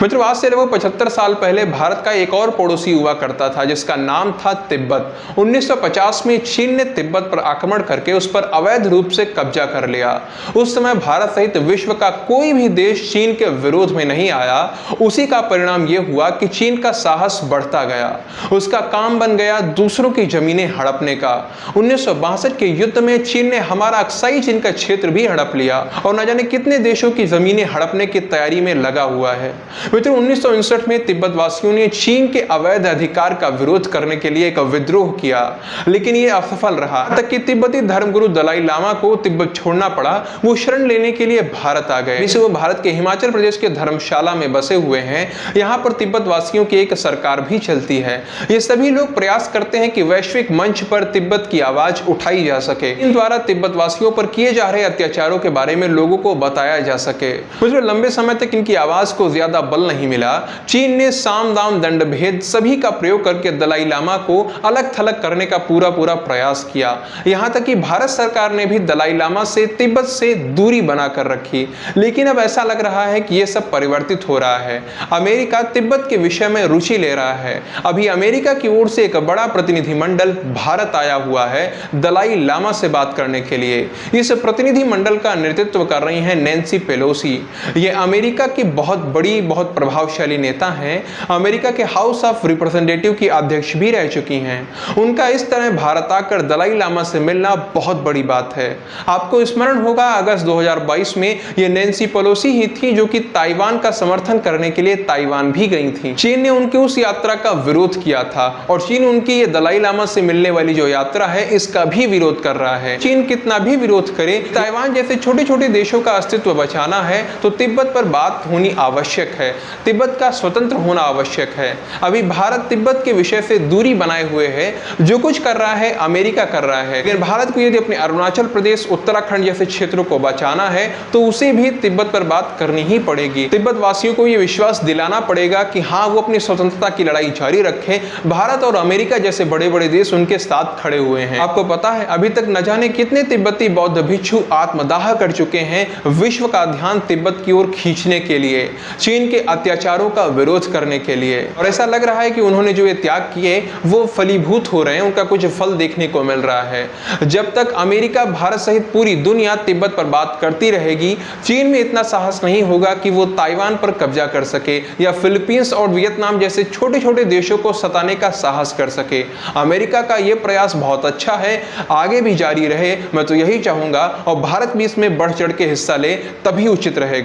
मित्रों, आज से लगभग 75 साल पहले भारत का एक और पड़ोसी हुआ करता था जिसका नाम था तिब्बत। 1950 में चीन ने तिब्बत पर आक्रमण करके उस पर अवैध रूप से कब्जा कर लिया। उस समय भारत सहित विश्व का कोई भी देश चीन के विरोध में नहीं आया। उसी का परिणाम यह हुआ कि चीन का साहस बढ़ता गया। उसका काम बन गया दूसरों की जमीनें हड़पने का। 1962 के युद्ध में चीन ने हमारा अक्साई चीन का क्षेत्र भी हड़प लिया और न जाने कितने देशों की जमीनें हड़पने की तैयारी में लगा हुआ है। मित्रों, 1959 में तिब्बत वासियों ने चीन के अवैध अधिकार का विरोध करने के लिए एक विद्रोह किया, लेकिन यह असफल रहा। तक कि तिब्बती धर्मगुरु दलाई लामा को तिब्बत छोड़ना पड़ा। वो शरण लेने के लिए भारत आ गए। वो भारत के हिमाचल प्रदेश के धर्मशाला में बसे हुए हैं। यहाँ पर तिब्बत वासियों की एक सरकार भी चलती है। ये सभी लोग प्रयास करते हैं कि वैश्विक मंच पर तिब्बत की आवाज उठाई जा सके। इन द्वारा तिब्बत वासियों पर किए जा रहे अत्याचारों के बारे में लोगों को बताया जा सके। मुझे लंबे समय तक इनकी आवाज को ज्यादा बल नहीं मिला। चीन ने साम दाम दंड भेद सभी का प्रयोग करके दलाई लामा को अलग थलग करने का पूरा प्रयास किया। यहां तक कि भारत सरकार ने भी दलाई लामा से तिब्बत से दूरी बनाकर रखी। लेकिन अब ऐसा लग रहा है कि यह सब परिवर्तित हो रहा है। अमेरिका तिब्बत के विषय में रुचि ले रहा है। अभी अमेरिका की ओर से एक बड़ा प्रतिनिधिमंडल भारत आया हुआ है दलाई लामा से बात करने के लिए। इस प्रतिनिधिमंडल का नेतृत्व कर रही हैं नैन्सी पेलोसी। ये अमेरिका की बहुत बड़ी, बहुत प्रभावशाली नेता हैं। अमेरिका के हाउस ऑफ रिप्रेजेंटेटिव की अध्यक्ष भी रह चुकी हैं। उनका इस तरह भारत आकर दलाई लामा से मिलना बहुत बड़ी बात है। आपको स्मरण होगा अगस्त 2022 में ये नैन्सी पेलोसी ही थी जो कि ताइवान का समर्थन करने के लिए ताइवान भी गई थी। चीन ने उनकी उस यात्रा का विरोध किया था और चीन उनकी ये दलाई लामा से मिलने वाली जो यात्रा है इसका भी विरोध कर रहा है। चीन कितना भी विरोध करे, ताइवान जैसे छोटे छोटे देशों का अस्तित्व बचाना है तो तिब्बत पर बात होनी आवश्यक है। तिब्बत का स्वतंत्र होना आवश्यक है। अभी भारत तिब्बत के विषय से दूरी बनाए हुए है। जो कुछ कर रहा है अमेरिका कर रहा है। अगर भारत को यदि अपने अरुणाचल प्रदेश, उत्तराखंड जैसे क्षेत्रों को बचाना है तो उसे भी तिब्बत पर बात करनी ही पड़ेगी। तिब्बत वासियों को यह विश्वास दिलाना पड़ेगा कि हाँ, वो अपनी स्वतंत्रता की लड़ाई जारी रखें। भारत और अमेरिका जैसे बड़े बड़े देश उनके साथ खड़े हुए हैं। आपको पता है अभी तक न जाने कितने तिब्बती बौद्ध भिक्षु आत्मदाह कर चुके हैं विश्व का ध्यान तिब्बत की ओर खींचने के लिए, चीन के अत्याचारों का विरोध करने के लिए। और ऐसा लग रहा है कि उन्होंने जो ये त्याग किए वो फलीभूत हो रहे हैं, उनका कुछ फल देखने को मिल रहा है। जब तक अमेरिका, भारत सहित पूरी दुनिया तिब्बत पर बात करती रहेगी, चीन में इतना साहस नहीं होगा कि वो ताइवान पर कब्जा कर सके या फिलीपींस और वियतनाम जैसे छोटे छोटे देशों को सताने का साहस कर सके। अमेरिका का यह प्रयास बहुत अच्छा है, आगे भी जारी रहे। मैं तो यही चाहूंगा और भारत भी इसमें बढ़ चढ़ के हिस्सा ले, तभी उचित रहेगा।